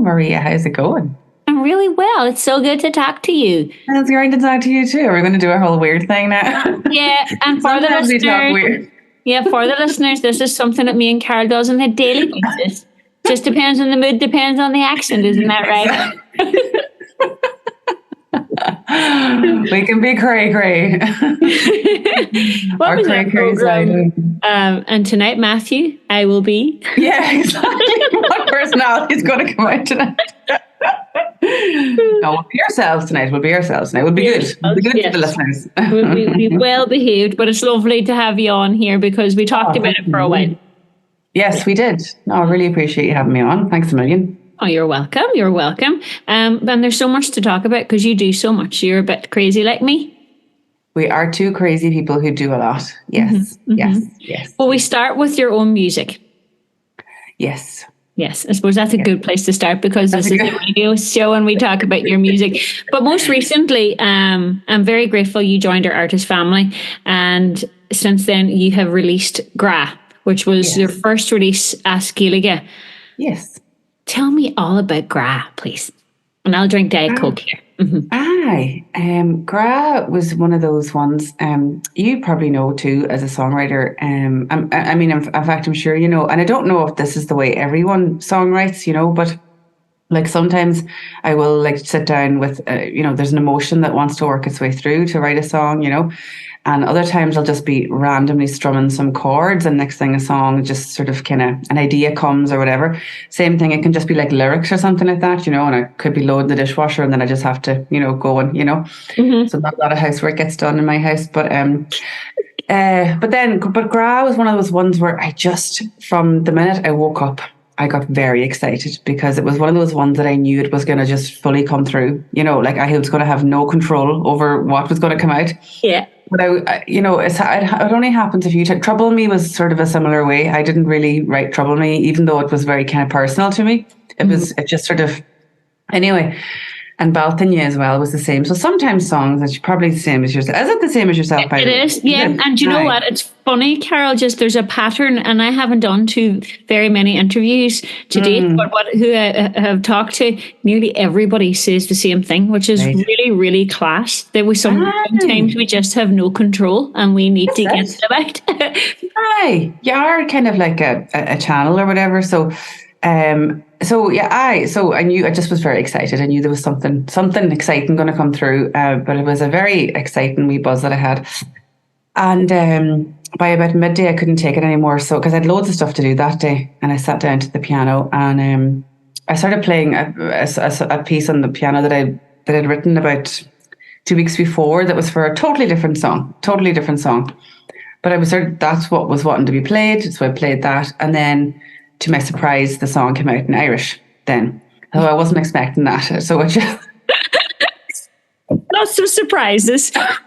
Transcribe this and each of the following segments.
Maria. How's it going? I'm really well. It's so good to talk to you. It's great to talk to you too. We're going to do our whole weird thing now. Yeah, and for the Sometimes we talk listeners, weird. yeah, for the listeners, this is something that me and Carol does on a daily basis. Just depends on the mood, depends on the accent, isn't that right? We can be cray. What Our was our cray side. program? And tonight, Matthew, I will be. Yeah, exactly. What personality is going to come out tonight? No, we'll be ourselves tonight. We'll be good. We'll be good Yes. to the listeners. We'll be well behaved, but it's lovely to have you on here because we talked about it for a while. Yes, we did. No, I really appreciate you having me on. Thanks a million. Oh, you're welcome. You're welcome. And there's so much to talk about because you do so much. You're a bit crazy like me. We are two crazy people who do a lot. Yes, yes. Well, we start with your own music. Yes. Yes, I suppose that's a good place to start because this is a radio show and we talk about your music. But most recently, I'm very grateful you joined our artist family. And since then, you have released Gra, which was your first release as Gallagher. Yes. Tell me all about Gra, please. And I'll drink Diet Coke here. Aye. Gra was one of those ones you probably know too as a songwriter. I mean, in fact, I'm sure you know, and I don't know if this is the way everyone songwrites, you know, but like sometimes I will like sit down with, there's an emotion that wants to work its way through to write a song, you know. And other times I'll just be randomly strumming some chords and next thing a song just sort of kind of an idea comes or whatever. Same thing. It can just be like lyrics or something like that, you know, and I could be loading the dishwasher and then I just have to, go and, so not a lot of housework gets done in my house. But Gra was one of those ones where I just, from the minute I woke up, I got very excited because it was one of those ones that I knew it was going to just fully come through, like I was going to have no control over what was going to come out. Yeah. But it only happens a few times. Trouble Me was sort of a similar way. I didn't really write Trouble Me, even though it was very kind of personal to me. It just sort of, anyway. And Balthinya as well was the same. So sometimes songs are probably the same as yourself. Is it the same as yourself? It is, yeah. And you know what? It's funny, Carol, just there's a pattern, and I haven't done too very many interviews to date, but who I have talked to, nearly everybody says the same thing, which is really, really class. That sometimes we just have no control and we need to get it out. Aye, you are kind of like a channel or whatever. So I knew, I just was very excited. I knew there was something exciting going to come through, but it was a very exciting wee buzz that I had. And by about midday, I couldn't take it anymore. So, because I had loads of stuff to do that day, and I sat down to the piano and I started playing a piece on the piano that I'd written about 2 weeks before. That was for a totally different song. But I was that's what was wanting to be played, so I played that, and then, to my surprise, the song came out in Irish then. So I wasn't expecting that. So it just... Lots of surprises. They're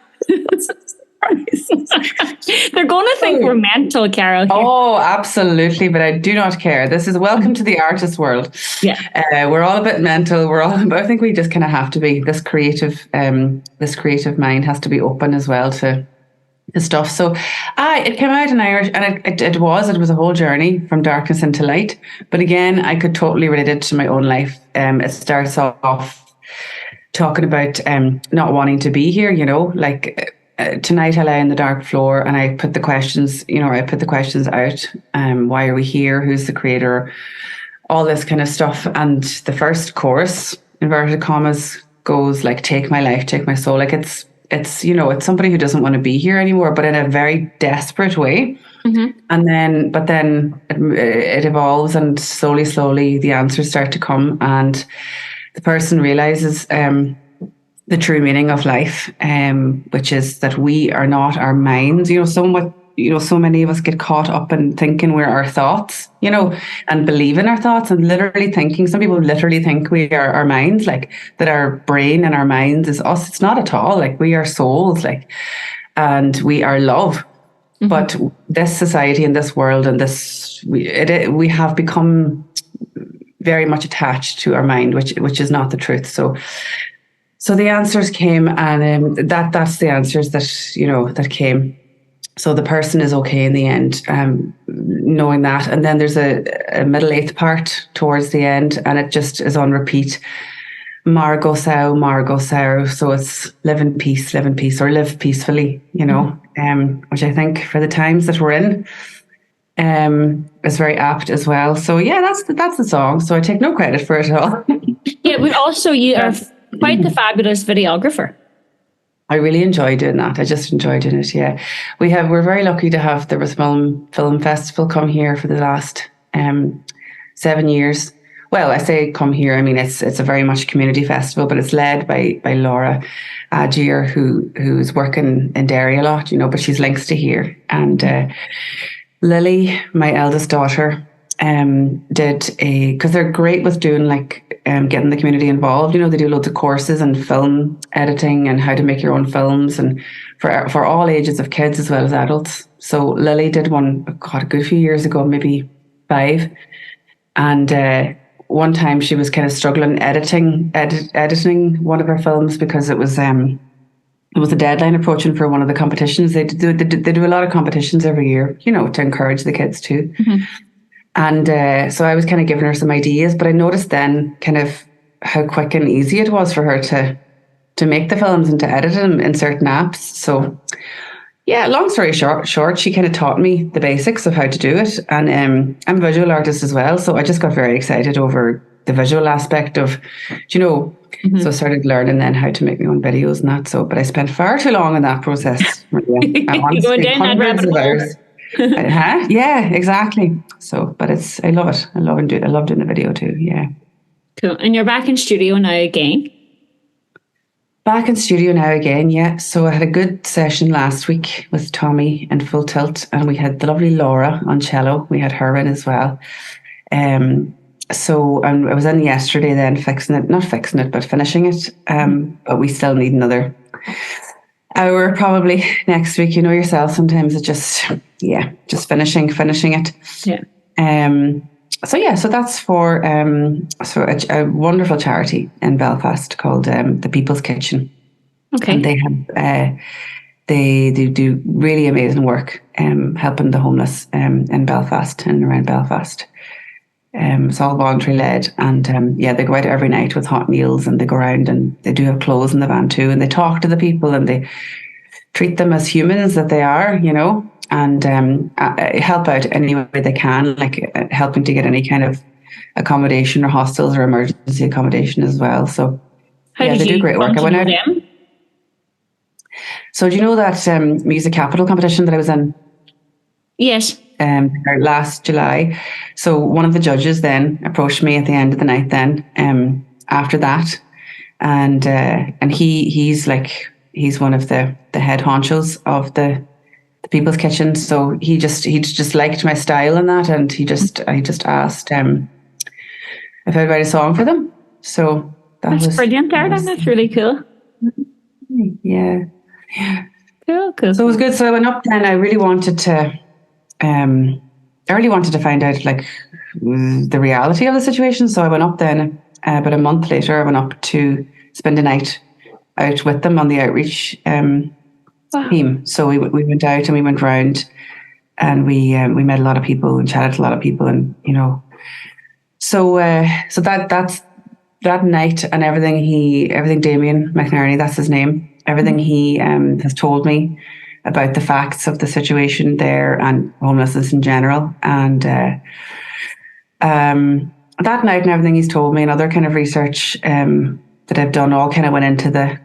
going to think we're mental, Carol. Here. Oh, absolutely. But I do not care. This is welcome to the artist world. Yeah. We're all a bit mental. I think we just kind of have to be. This creative mind has to be open as well to the stuff. So it came out in Irish, and it was a whole journey from darkness into light. But again, I could totally relate it to my own life. It starts off talking about not wanting to be here, like tonight I lie on the dark floor and I put the questions out. Why are we here? Who's the creator? All this kind of stuff. And the first chorus, inverted commas, goes like, take my life, take my soul. Like it's somebody who doesn't want to be here anymore, but in a very desperate way. And but then it evolves, and slowly the answers start to come, and the person realizes the true meaning of life, which is that we are not our minds. So many of us get caught up in thinking we're our thoughts, and believe in our thoughts, and literally thinking. Some people literally think we are our minds, like that our brain and our minds is us. It's not at all. Like we are souls, and we are love. But this society and this world and we have become very much attached to our mind, which is not the truth. So the answers came, and that's the answers that came. So the person is okay in the end, knowing that. And then there's a middle eighth part towards the end, and it just is on repeat. Margot Sow, Margot Sow. So it's live in peace, or live peacefully, which I think for the times that we're in, is very apt as well. So yeah, that's the song. So I take no credit for it at all. Yeah, but also you are quite the fabulous videographer. I really enjoy doing that. I just enjoy doing it. Yeah, we're very lucky to have the Rathmullan Film Festival come here for the last 7 years. Well, I say come here. I mean it's a very much community festival, but it's led by Laura Agier, who's working in Derry a lot, but she's links to here. And Lily, my eldest daughter, did because they're great with doing getting the community involved. They do loads of courses and film editing and how to make your own films, and for all ages of kids as well as adults. So Lily did one, a good few years ago, maybe 5, and one time she was kind of struggling editing one of her films because it was a deadline approaching for one of the competitions. They do a lot of competitions every year, to encourage the kids too. Mm-hmm. And so I was kind of giving her some ideas, but I noticed then kind of how quick and easy it was for her to make the films and to edit them in certain apps. So yeah, long story short, she kind of taught me the basics of how to do it. And I'm a visual artist as well, so I just got very excited over the visual aspect of, mm-hmm. So I started learning then how to make my own videos and that. So, but I spent far too long in that process. Going down that rabbit hole. Yeah, exactly. So, but I love it. I love doing the video too. Yeah. Cool. And you're back in studio now again? Back in studio now again, yeah. So I had a good session last week with Tommy in Full Tilt, and we had the lovely Laura on cello. We had her in as well. So I was in yesterday then finishing it. But we still need another hour probably next week. You know yourself, sometimes it's just finishing it. Yeah. So that's for a wonderful charity in Belfast called the People's Kitchen. Okay. And they have they do really amazing work helping the homeless in Belfast and around Belfast. It's all voluntary led, and they go out every night with hot meals, and they go around and they do have clothes in the van too, and they talk to the people and they treat them as humans that they are, and help out any way they can, helping to get any kind of accommodation or hostels or emergency accommodation as well. So they do great work. I went out. Them? So do you know that music capital competition that I was in? Yes. Last July. So one of the judges then approached me at the end of the night then after that, and he's one of the head honchos of the People's Kitchen. So he just liked my style and that, and I just asked if I'd write a song for them. So that's brilliant, Darren. That's really cool. Yeah. Cool. So it was good. So I went up then. I really wanted to find out the reality of the situation. So I went up then about a month later. I went up to spend a night out with them on the outreach team. So we went out and we went round, and we met a lot of people and chatted to a lot of people, and so that's that night and everything Damien McNerney, that's his name, everything he has told me about the facts of the situation there and homelessness in general, and that night and everything he's told me and other kind of research that I've done all kind of went into the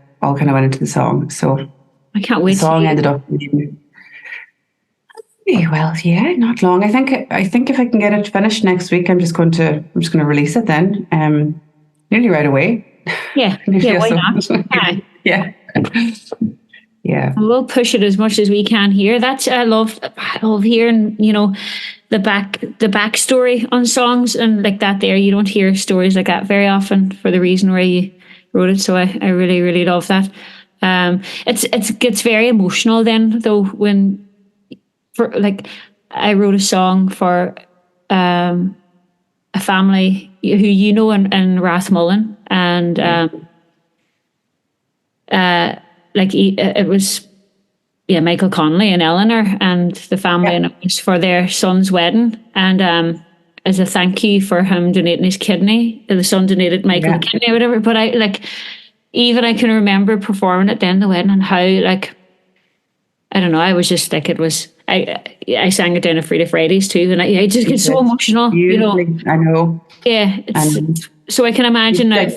song. So I can't wait. The song ended up. Well, yeah, not long. I think if I can get it finished next week, I'm just going to release it then. Nearly right away. Yeah. Why not? Yeah. Yeah. We'll push it as much as we can here. I love hearing, the backstory on songs and like that there. You don't hear stories like that very often for the reason where you wrote it. So I really, really love that. It gets very emotional then though when I wrote a song for a family who in Rathmullan, and it was Michael Connolly and Eleanor and the family, and it was for their son's wedding. And as a thank you for him donating his kidney, the son donated Michael the kidney or whatever. But I can remember performing at the end of the wedding, and how, like, I don't know, I was just like, it was, I sang it down at Frida Fridays too, and I just get so emotional, I know. Yeah, so I can imagine now,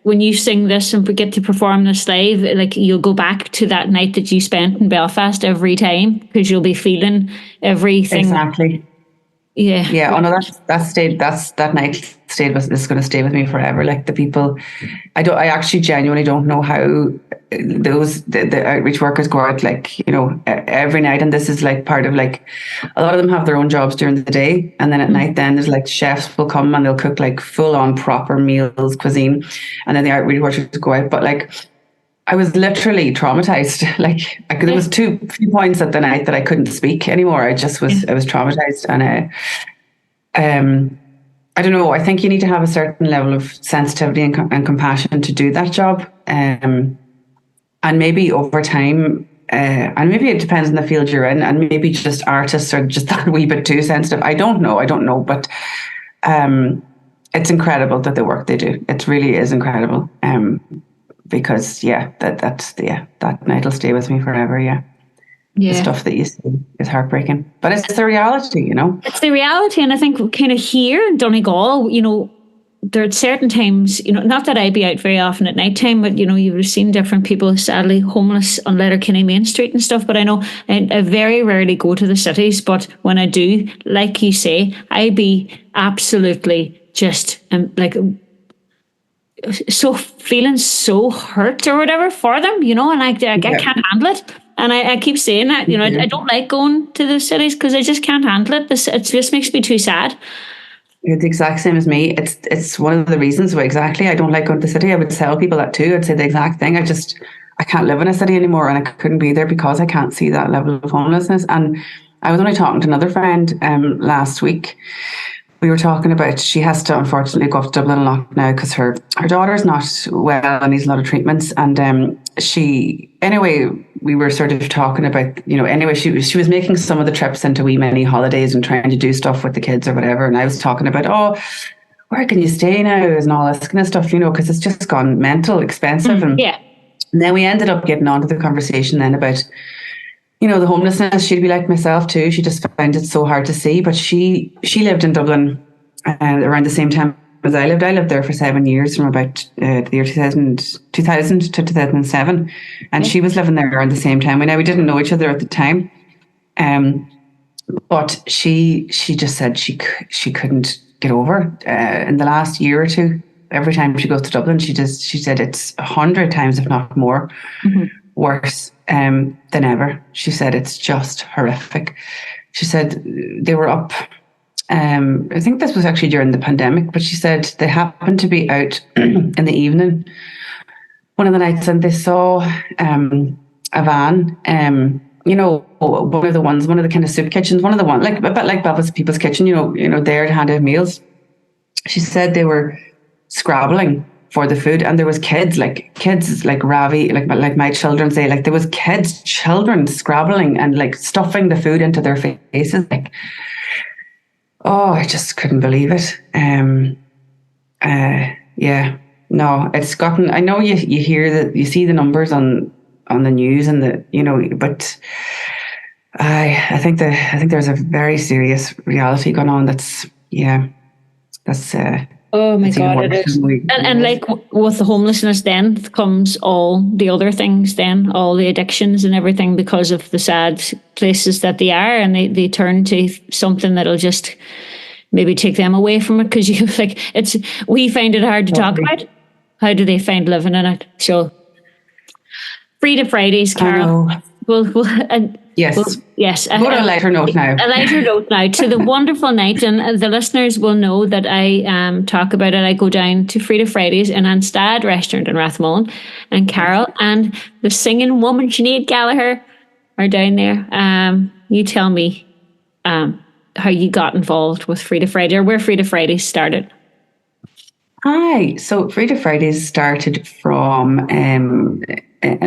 when you sing this and get to perform this live, like, you'll go back to that night that you spent in Belfast every time, because you'll be feeling everything. Exactly. Yeah. Oh no, that night stayed with, is going to stay with me forever. Like, the people, I actually genuinely don't know how the outreach workers go out, like, every night, and this is like part of, like, a lot of them have their own jobs during the day, and then at night, then there's like chefs will come and they'll cook like full on proper meals, cuisine, and then the outreach workers go out. But like, I was literally traumatized. Like, there was few points at the night that I couldn't speak anymore. I was traumatized, and I don't know. I think you need to have a certain level of sensitivity and compassion to do that job. And maybe over time, and maybe it depends on the field you're in, and maybe just artists are just that wee bit too sensitive. I don't know, but it's incredible that the work they do. It really is incredible. Because that night will stay with me forever. Yeah. The stuff that you see is heartbreaking, but it's the reality, It's the reality, and I think kind of here in Donegal, there are certain times, not that I be out very often at night time, but you would have seen different people sadly homeless on Letterkenny Main Street and stuff. But I know I very rarely go to the cities, but when I do, like you say, I be absolutely just like, so feeling so hurt or whatever for them, and I can't handle it. And I keep saying that, I don't like going to the cities because I just can't handle it. It just makes me too sad. You're the exact same as me. It's one of the reasons why exactly I don't like going to the city. I would tell people that too. I'd say the exact thing. I can't live in a city anymore, and I couldn't be there because I can't see that level of homelessness. And I was only talking to another friend last week. We were talking about, she has to unfortunately go up to Dublin a lot now because her daughter's not well and needs a lot of treatments. And we were sort of talking about, she was making some of the trips into wee mini holidays and trying to do stuff with the kids or whatever. And I was talking about, where can you stay now and all this kind of stuff, because it's just gone mental expensive. And then we ended up getting onto the conversation then about, the homelessness. She'd be like myself too. She just found it so hard to see. But she lived in Dublin around the same time as I lived. I lived there for 7 years, from about the year 2000 to 2007. And she was living there around the same time. We didn't know each other at the time. But she just said she couldn't get over in the last year or two. Every time she goes to Dublin, she said it's 100 times, if not more, worse than ever. She said it's just horrific. She said they were up, I think this was actually during the pandemic, but she said they happened to be out in the evening one of the nights, and they saw a van, one of the kind of soup kitchens, one of the ones, like a bit like Belfast People's Kitchen, there to hand out meals. She said they were scrabbling for the food, and there was kids like Ravi, like my children say, like there was children scrabbling and like stuffing the food into their faces. Like, I just couldn't believe it. No, it's gotten, I know you hear that, you see the numbers on the news and but I think there's a very serious reality going on. Oh my God, it is. And like with the homelessness then comes all the other things then, all the addictions and everything, because of the sad places that they are, and they turn to something that'll just maybe take them away from it, because we find it hard to talk about. How do they find living in it? So Frida Fridays, Carol. Yes. Yes. Go to a lighter note now. A lighter note now to the wonderful night, and the listeners will know that I talk about it. I go down to Frida Fridays in An Stad Restaurant in Rathmullan, and Carol and the singing woman Sinead Gallagher are down there. You tell me how you got involved with Frida Friday, or where Frida Fridays started. So Frida Fridays started from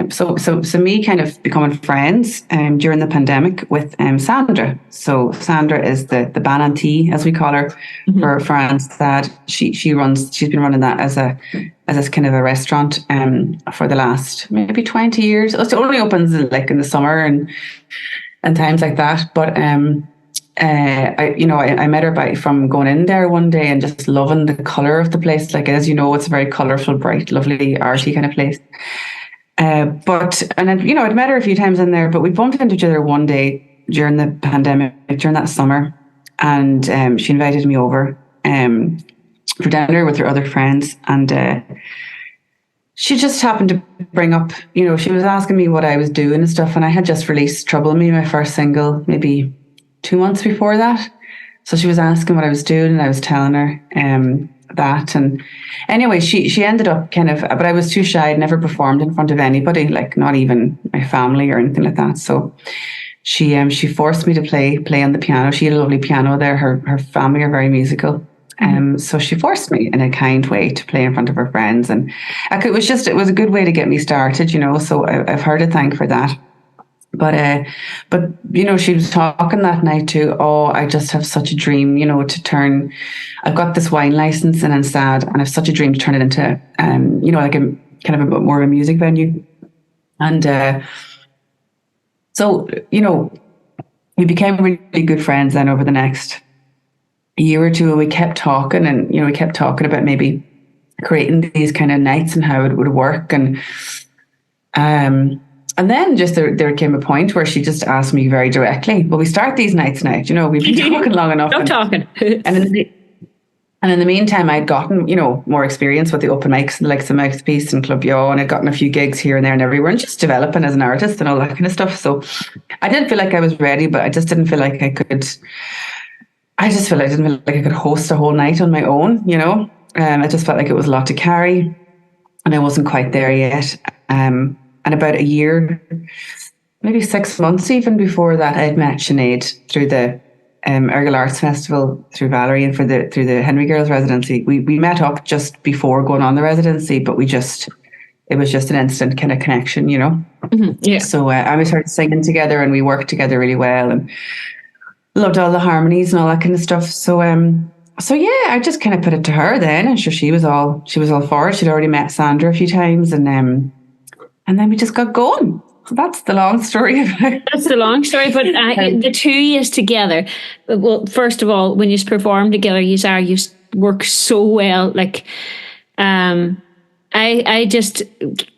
so me kind of becoming friends during the pandemic with Sandra. So Sandra is the Banantee, as we call her, for An Stad. She's been running that as a kind of a restaurant for the last maybe 20 years. It only opens like in the summer and times like that. But I met her from going in there one day and just loving the colour of the place. Like, as you know, it's a very colourful, bright, lovely, arty kind of place. I'd met her a few times in there, but we bumped into each other one day during the pandemic, during that summer, and she invited me over for dinner with her other friends, and she just happened to bring up, she was asking me what I was doing and stuff, and I had just released Trouble Me, my first single, maybe 2 months before that. So she was asking what I was doing, and I was telling her that. And anyway, she ended up but I was too shy. I'd never performed in front of anybody, like not even my family or anything like that. So she forced me to play on the piano. She had a lovely piano there. Her family are very musical. So she forced me in a kind way to play in front of her friends. And it was a good way to get me started, So I've her to thank for that. But she was talking that night too. Oh, I just have such a dream, I've got this wine license in An Stad, and I have such a dream to turn it into, like a kind of a bit more of a music venue. And so, we became really good friends then over the next year or two, and we kept talking, and, we kept talking about maybe creating these kind of nights and how it would work. And then just there came a point where she just asked me very directly, well, we start these nights now, we've been talking long enough. Stop talking. And in the meantime, I'd gotten, more experience with the open mics, like some Mouthpiece and Club Yaw, and I'd gotten a few gigs here and there and everywhere, and just developing as an artist and all that kind of stuff. So I didn't feel like I was ready, but I just didn't feel like I could. I just feel I didn't feel like I could host a whole night on my own, I just felt like it was a lot to carry, and I wasn't quite there yet. And about a year, maybe 6 months even before that, I'd met Sinead through the Ergal Arts Festival through Valerie and through the Henry Girls residency. We met up just before going on the residency, but it was just an instant kind of connection, Yeah. So we started singing together, and we worked together really well, and loved all the harmonies and all that kind of stuff. So yeah, I just kind of put it to her then, and sure, she was all for it. She'd already met Sandra a few times, and then we just got going. So that's the long story about it. That's the long story. But the two years together, well, first of all, when you perform together, you work so well. Like, I just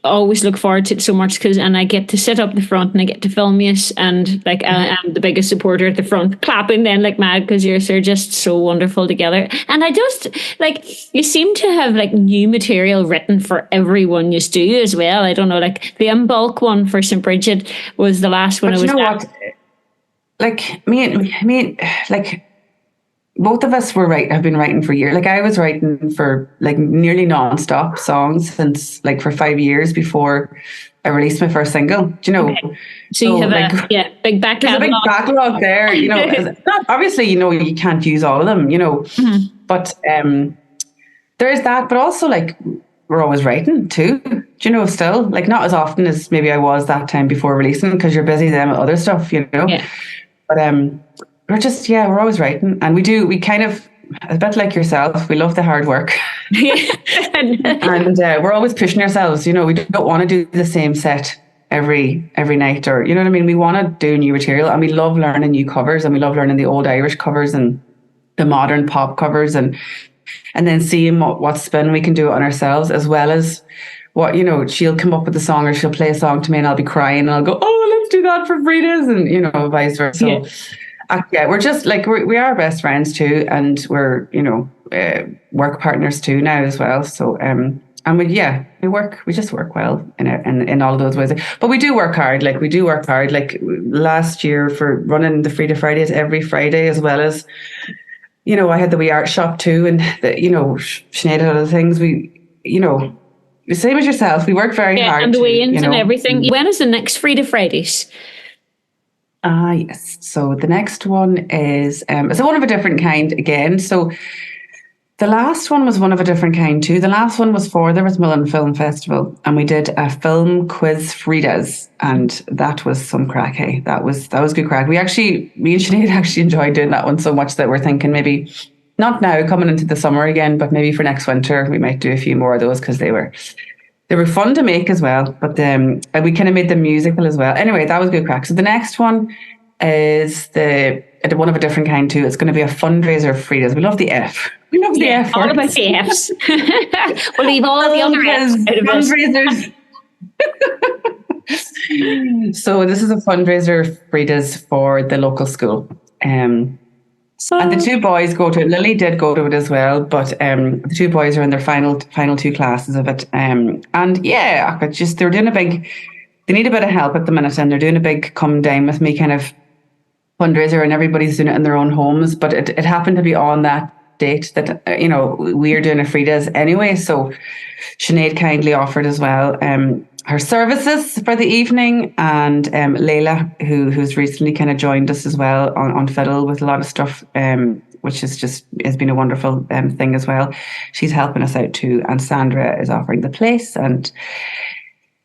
always look forward to it so much and I get to sit up the front and I get to film you, and like I'm the biggest supporter at the front, clapping then like mad because you're just so wonderful together. And I just like, you seem to have like new material written for everyone you do as well. I don't know, like the Bulk one for St. Bridget was the last one. But you know what? Like me, like. Both of us have been writing for years. Like I was writing for like nearly non-stop songs since like for 5 years before I released my first single. Do you know? Okay. So you have big back catalog. There's a big backlog there. Obviously, you can't use all of them. But there is that. But also, like we're always writing too. Do you know? Still, like not as often as maybe I was that time before releasing, because you're busy then with other stuff. Yeah. But we're always writing, and we kind of, a bit like yourself, we love the hard work. And we're always pushing ourselves, we don't want to do the same set every night, or you know what I mean, we want to do new material, and we love learning new covers, and we love learning the old Irish covers and the modern pop covers, and then seeing what spin we can do on ourselves, as well as what, she'll come up with a song, or she'll play a song to me and I'll be crying and I'll go, oh, let's do that for Frida's, and vice versa. We're just like, we are best friends too, and we're work partners too now as well. So we just work well in all of those ways. But we do work hard. Like last year for running the Frida Fridays every Friday, as well as I had the wee art shop too, and Sinead had other things. We the same as yourself. We work very hard, and the weigh-ins and everything. When is the next Frida Fridays? Yes. So the next one is it's a one of a different kind again. So The last one was one of a different kind too. The last one was for the Rathmullan Film Festival, and we did a film quiz Fridays, and that was some crack. Hey, that was good crack. Me and Sinead actually enjoyed doing that one so much that we're thinking maybe not now coming into the summer again, but maybe for next winter we might do a few more of those because they were fun to make as well. But we kind of made them musical as well. Anyway, that was good crack. So the next one is one of a different kind too. It's going to be a fundraiser for Fridays. We love the F. We love the F. All about the Fs. We'll leave all the other Fs out of fundraisers. So this is a fundraiser for Fridays for the local school. And the two boys go to it. Lily did go to it as well, but the two boys are in their final two classes of it. And yeah, they're doing they need a bit of help at the minute, and they're doing a big come down with me kind of fundraiser, and everybody's doing it in their own homes. But it happened to be on that date that we're doing a Fridays anyway. So Sinead kindly offered as well her services for the evening, and Layla, who's recently kind of joined us as well on fiddle with a lot of stuff, which has been a wonderful thing as well. She's helping us out too, and Sandra is offering the place. And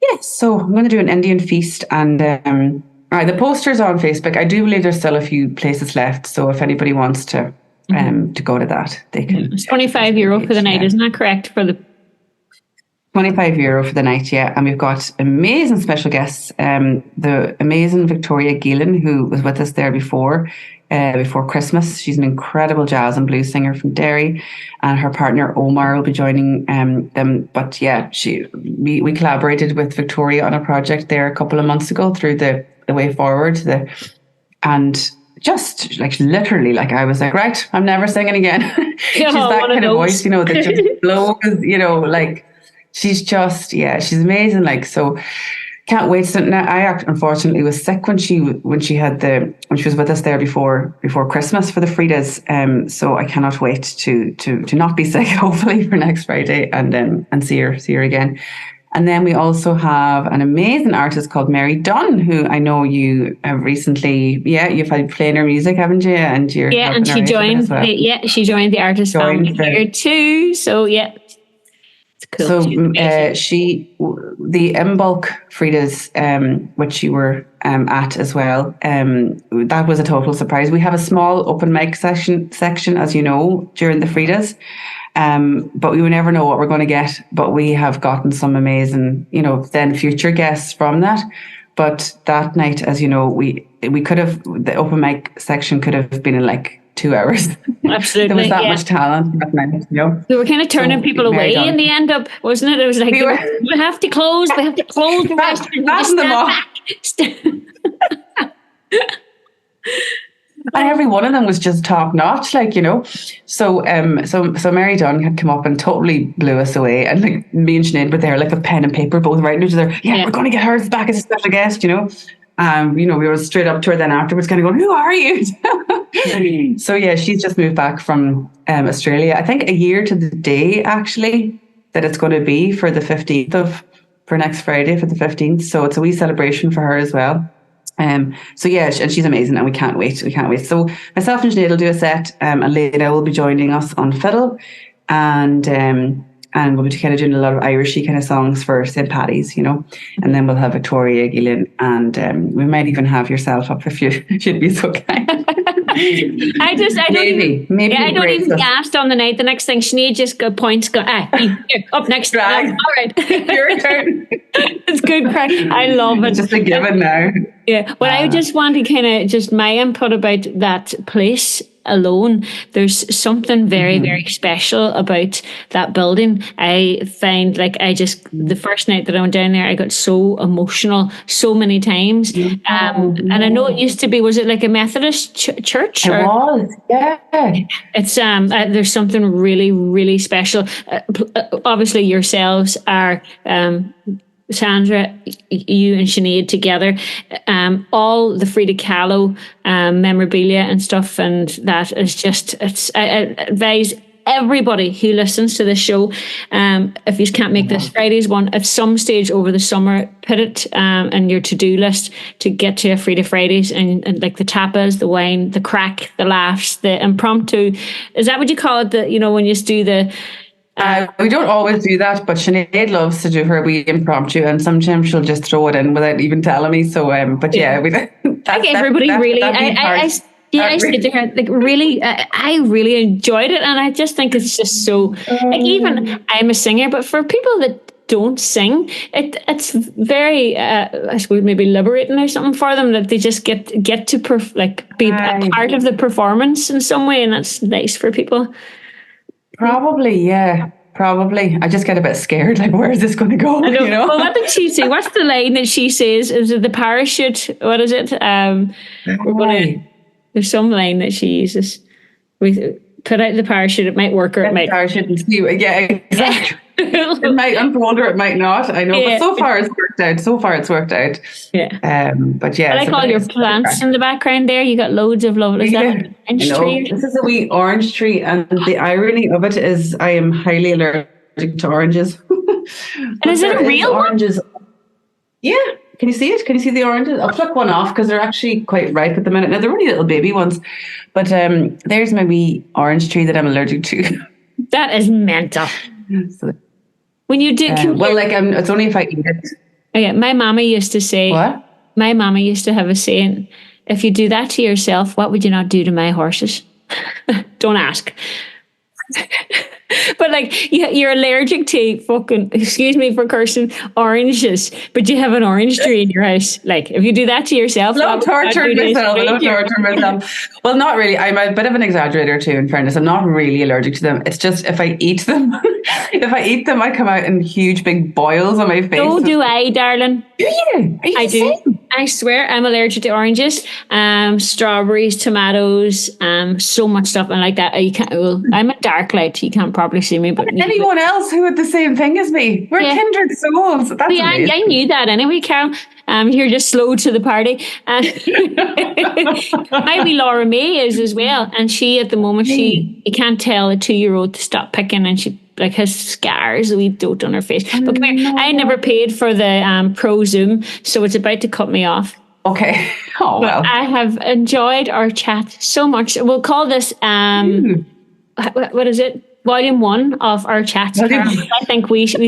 yes, so I'm going to do an Indian feast, and the posters are on Facebook. I do believe there's still a few places left, so if anybody wants to go to that, they can. It's €25 for the night, isn't that correct? For the €25 for the night, yeah. And we've got amazing special guests. The amazing Victoria Geelan, who was with us there before Christmas. She's an incredible jazz and blues singer from Derry, and her partner Omar will be joining them. But yeah, we collaborated with Victoria on a project there a couple of months ago through the Way Forward. And just like literally, like I was like, right, I'm never singing again. She's that kind of voice, that just blows, like she's just, she's amazing. Like, so can't wait. So now I unfortunately was sick when she was with us there before Christmas for the Fridays. So I cannot wait to not be sick, hopefully, for next Friday and see her again. And then we also have an amazing artist called Mary Dunn, who I know you have recently, you've had playing her music, haven't you? And and she joined, she joined the artist family here too. So it's cool. So the Bulk Fridays, which you were at as well, that was a total surprise. We have a small open mic section, as you know, during the Fridays. But we would never know what we're going to get. But we have gotten some amazing, then future guests from that. But that night, as you know, we could have, the open mic section could have been in like 2 hours. Absolutely. There was that much talent that night, We were kind of turning people away in the end up, wasn't it? It was like, we have to close the restaurant. Fasten them off. And every one of them was just top notch, So Mary Dunn had come up and totally blew us away, and like me and Sinead were there, like a pen and paper, both writing each other. We're going to get her back as a special guest, we were straight up to her then afterwards, kind of going, "Who are you?" So she's just moved back from Australia. I think a year to the day actually that it's going to be for the 15th for next Friday for the 15th. So it's a wee celebration for her as well. And she's amazing, and we can't wait. So myself and Sinead will do a set, and Leda will be joining us on fiddle, and we'll be kind of doing a lot of Irishy kind of songs for St. Paddy's, and then we'll have Victoria Gillian, and we might even have yourself up if you'd be so kind. I don't even gasp on the night. The next thing, Sinead just points, up next. Drag. All right, your turn. It's good crack. I love it. It's just a given now. Yeah, well, I just want to kind of just my input about that place alone. There's something very, very special about that building. I find the first night that I went down there, I got so emotional so many times. And I know it used to be, was it like a Methodist church? It was, yeah. It's there's something really, really special. Obviously, yourselves are Sandra, you and Sinead together, all the Frida Kahlo memorabilia and stuff, and that is just, I advise everybody who listens to this show, if you can't make this Friday's one, at some stage over the summer, put it in your to-do list to get to a Frida Fridays, and like the tapas, the wine, the crack, the laughs, the impromptu. Is that what you call it? When you do the... we don't always do that, but Sinead loves to do her wee impromptu, and sometimes she'll just throw it in without even telling me. So, but yeah, I think everybody really. I said to her, like, really, I really enjoyed it, and I just think it's just so. Like, even I'm a singer, but for people that don't sing, it's very, I suppose, maybe liberating or something for them, that they just get to be a part of the performance in some way, and that's nice for people. Probably, yeah. Probably. I just get a bit scared, like, where is this going to go? Well, what did she say? What's the line that she says? Is it the parachute? What is it? There's some line that she uses. We put out the parachute, it might work or it might... Parachute and see. Yeah, exactly. It might unfold or it might not. I know, but so far it's worked out. Yeah. But yeah. I like all your plants in the background there. You got loads of lovely stuff. Orange tree. This is a wee orange tree, and the irony of it is I am highly allergic to oranges. And is it a real oranges? Yeah. Can you see it? Can you see the oranges? I'll pluck one off because they're actually quite ripe at the minute. Now, they're only little baby ones. But there's my wee orange tree that I'm allergic to. That is mental. So, when you do... it's only if I eat it. Oh, yeah, my mama used to say... What? My mama used to have a saying, if you do that to yourself, what would you not do to my horses? Don't ask. But like, you're allergic to fucking, excuse me for cursing, oranges, but you have an orange tree in your house. Like, if you do that to yourself, I don't torture myself. Well, not really. I'm a bit of an exaggerator too, in fairness. I'm not really allergic to them. It's just if I eat them, I come out in huge big boils on my face. So do I, darling. Do you? I do. I swear I'm allergic to oranges, strawberries, tomatoes, so much stuff and like that. I'm a dark light. You can't probably see me, but anyone else who had the same thing as me, we're kindred souls. That's amazing. I knew that anyway, Carol. You're just slow to the party. Maybe Laura May is as well, and she at the moment you can't tell a 2-year-old to stop picking, and she like has scars, a wee dote on her face. But come here, I never paid for the Pro Zoom, so it's about to cut me off. Okay. Oh well. But I have enjoyed our chat so much. We'll call this what is it? Volume 1 of our chats. I think we should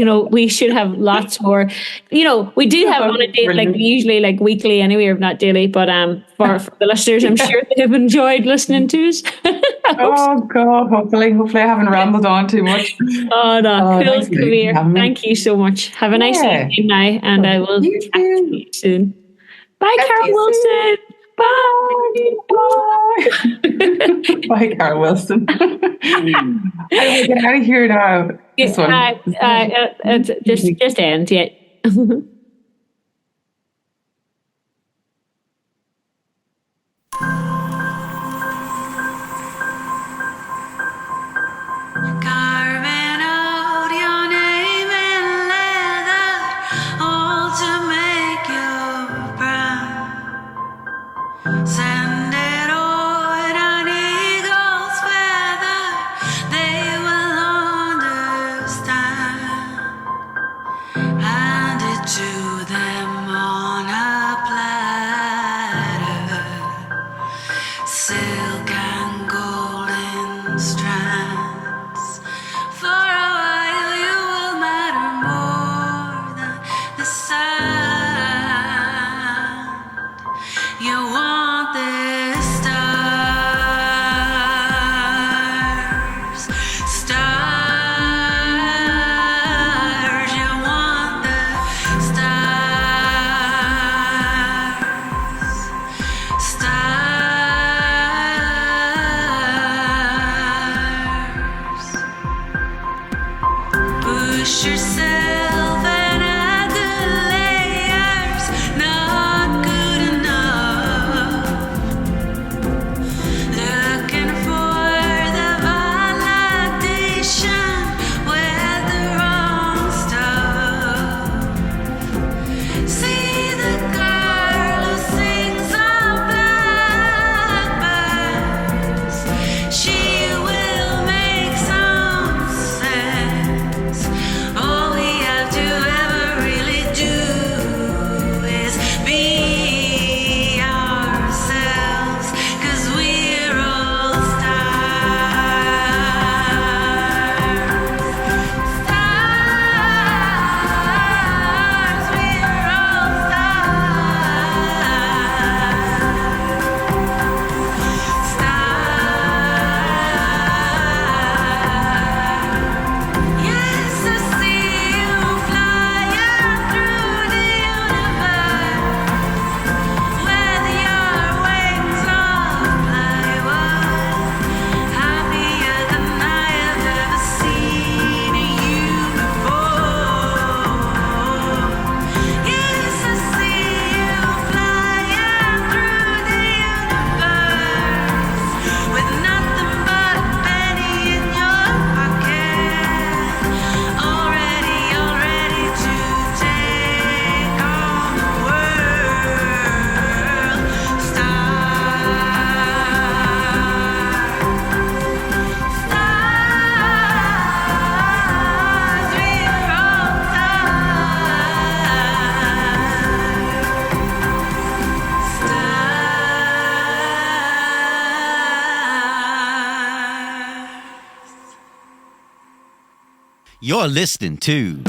have lots more. We do have on a date, like usually like weekly anyway, or not daily, but for the listeners, I'm sure they have enjoyed listening to us. Oh God, hopefully I haven't rambled on too much. Oh no, cool, come here. Thank you so much. Have a nice evening now, and I will chat to you soon. Bye, Carol Wilson. Bye. Bye, Carol Wilson. I get out of here now. This one. Just end, yeah. Carving out your name in leather, all to make you proud. Send it on an eagle's feather, they will understand. Hand it to them on a platter, silk and golden strands. For a while you will matter more than the sand. You want the stars, stars. You want the stars. You're listening to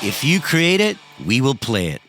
If You Create It, We Will Play It.